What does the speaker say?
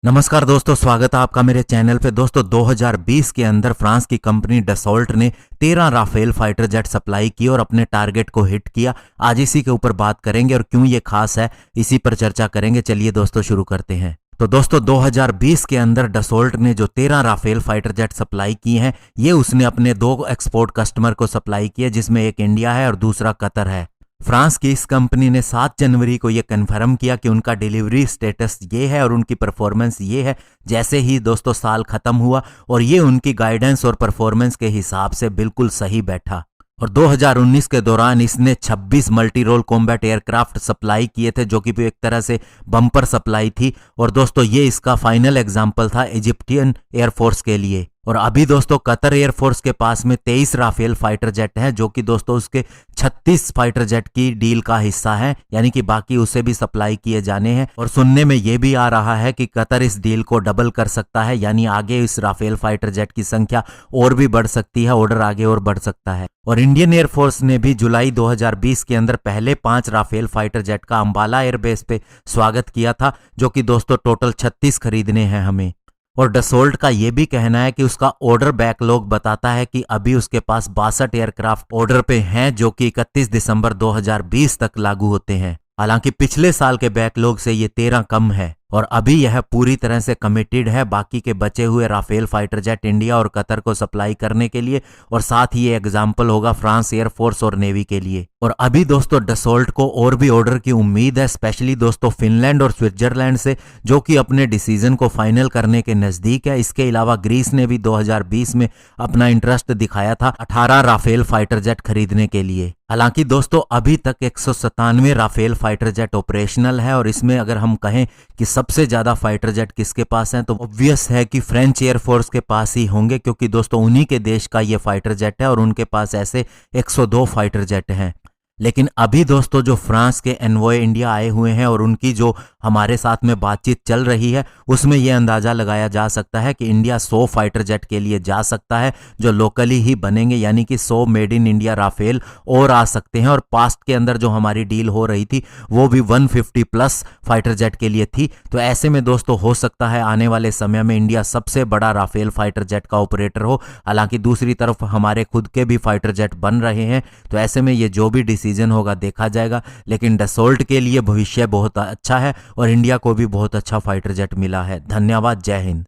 नमस्कार दोस्तों, स्वागत है आपका मेरे चैनल पे। दोस्तों 2020 के अंदर फ्रांस की कंपनी डसॉल्ट ने 13 राफेल फाइटर जेट सप्लाई की और अपने टारगेट को हिट किया। आज इसी के ऊपर बात करेंगे और क्यों ये खास है इसी पर चर्चा करेंगे। चलिए दोस्तों शुरू करते हैं। तो दोस्तों 2020 के अंदर डसॉल्ट ने जो 13 राफेल फाइटर जेट सप्लाई की हैं, ये उसने अपने दो एक्सपोर्ट कस्टमर को सप्लाई किया, जिसमें एक इंडिया है और दूसरा कतर है। फ्रांस की इस कंपनी ने 7 जनवरी को यह कन्फर्म किया कि उनका डिलीवरी स्टेटस ये है और उनकी परफॉर्मेंस ये है। जैसे ही दोस्तों साल खत्म हुआ और ये उनकी गाइडेंस और परफॉर्मेंस के हिसाब से बिल्कुल सही बैठा। और 2019 के दौरान इसने 26 multi role combat aircraft supply किए थे, जो कि भी एक तरह से बम्पर सप्लाई थी। और दोस्तों ये इसका फाइनल एग्जाम्पल था इजिप्टियन एयरफोर्स के लिए। और अभी दोस्तों कतर एयरफोर्स के पास में 23 राफेल फाइटर जेट हैं, जो कि दोस्तों उसके 36 फाइटर जेट की डील का हिस्सा है, यानी कि बाकी उसे भी सप्लाई किए जाने हैं। और सुनने में यह भी आ रहा है कि कतर इस डील को डबल कर सकता है, यानी आगे इस राफेल फाइटर जेट की संख्या और भी बढ़ सकती है, ऑर्डर आगे और बढ़ सकता है। और इंडियन एयरफोर्स ने भी जुलाई 2020 के अंदर पहले 5 राफेल फाइटर जेट का अंबाला एयरबेस पे स्वागत किया था, जो कि दोस्तों टोटल 36 खरीदने हैं हमें। और डसॉल्ट का यह भी कहना है कि उसका ऑर्डर बैकलॉग बताता है कि अभी उसके पास 62 एयरक्राफ्ट ऑर्डर पे हैं, जो कि 31 दिसंबर 2020 तक लागू होते हैं। हालांकि पिछले साल के बैकलॉग से ये 13 कम है और अभी यह पूरी तरह से कमिटेड है बाकी के बचे हुए राफेल फाइटर जेट इंडिया और कतर को सप्लाई करने के लिए। और साथ ही ये एग्जाम्पल होगा फ्रांस एयरफोर्स और नेवी के लिए। और अभी दोस्तों डसॉल्ट को और भी ऑर्डर की उम्मीद है, स्पेशली दोस्तों फिनलैंड और स्विट्जरलैंड से, जो कि अपने डिसीजन को फाइनल करने के नजदीक है। इसके अलावा ग्रीस ने भी 2020 में अपना इंटरेस्ट दिखाया था 18 राफेल फाइटर जेट खरीदने के लिए। हालांकि दोस्तों अभी तक 197 राफेल फाइटर जेट ऑपरेशनल है। और इसमें अगर हम कहें कि सबसे ज्यादा फाइटर जेट किसके पास हैं, तो ऑब्वियस है कि फ्रेंच एयरफोर्स के पास ही होंगे, क्योंकि दोस्तों उन्हीं के देश का ये फाइटर जेट है और उनके पास ऐसे 102 फाइटर जेट हैं। लेकिन अभी दोस्तों जो फ्रांस के एनवॉय इंडिया आए हुए हैं और उनकी जो हमारे साथ में बातचीत चल रही है, उसमें यह अंदाजा लगाया जा सकता है कि इंडिया 100 फाइटर जेट के लिए जा सकता है, जो लोकली ही बनेंगे, यानी कि 100 मेड इन इंडिया राफेल और आ सकते हैं। और पास्ट के अंदर जो हमारी डील हो रही थी वो भी 150 प्लस फाइटर जेट के लिए थी। तो ऐसे में दोस्तों हो सकता है आने वाले समय में इंडिया सबसे बड़ा राफेल फाइटर जेट का ऑपरेटर हो। हालांकि दूसरी तरफ हमारे खुद के भी फाइटर जेट बन रहे हैं, तो ऐसे में ये जो भी डिसीजन होगा देखा जाएगा। लेकिन डसॉल्ट के लिए भविष्य बहुत अच्छा है और इंडिया को भी बहुत अच्छा फाइटर जेट मिला है। धन्यवाद, जय हिंद।